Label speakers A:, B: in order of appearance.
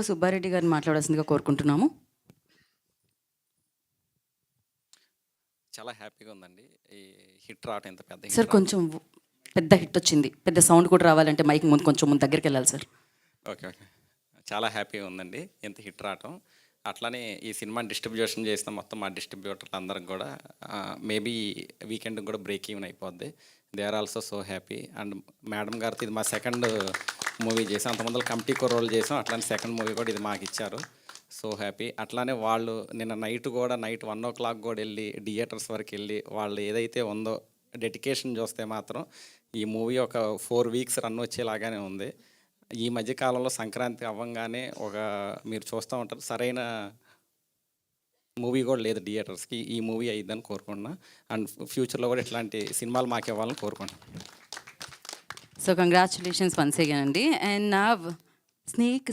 A: సుబ్బారెడ్డి గారిని మాట్లాడాల్సిందిగా కోరుకుంటున్నాము.
B: చాలా హ్యాపీగా ఉందండి. ఈ హిట్ రావటం, ఇంత పెద్ద
A: సార్
B: హిట్
A: కొంచెం పెద్ద హిట్ వచ్చింది. పెద్ద సౌండ్ కూడా రావాలంటే మైక్ ముందు కొంచెం ముందు దగ్గరికి వెళ్ళాలి సార్.
B: ఓకే. చాలా హ్యాపీగా ఉందండి ఇంత హిట్ రావటం. అట్లానే ఈ సినిమాని డిస్ట్రిబ్యూషన్ చేసిన మొత్తం మా డిస్ట్రిబ్యూటర్లు అందరికి కూడా మేబీ వీకెండ్ కూడా బ్రేక్ ఈవెన్ అయిపోద్ది. They are also so happy. And madam గారితో ఇది మా సెకండ్ మూవీ చేసాం. అంతమంది కమిటీ రోల్ చేసాం. అట్లానే సెకండ్ మూవీ కూడా ఇది మాకు ఇచ్చారు. So happy. అట్లానే వాళ్ళు నిన్న నైట్ 1:00 కూడా వెళ్ళి థియేటర్స్ వరకు వెళ్ళి వాళ్ళు ఏదైతే ఉందో డెడికేషన్ చూస్తే మాత్రం ఈ మూవీ ఒక 4 వీక్స్ రన్ వచ్చేలాగానే ఉంది. ఈ మధ్యకాలంలో సంక్రాంతి అవ్వంగానే మీరు చూస్తూ ఉంటారు, సరైన మూవీ కూడా లేదు థియేటర్స్కి. ఈ మూవీ అయిద్దని కోరుకుంటున్నా. అండ్ ఫ్యూచర్లో కూడా ఇట్లాంటి సినిమాలు మాకు ఇవ్వాలని కోరుకుంటున్నాను.
A: సో కంగ్రాచులేషన్స్ వన్స్ అగైన్ అండి. అండ్ నా స్నేక్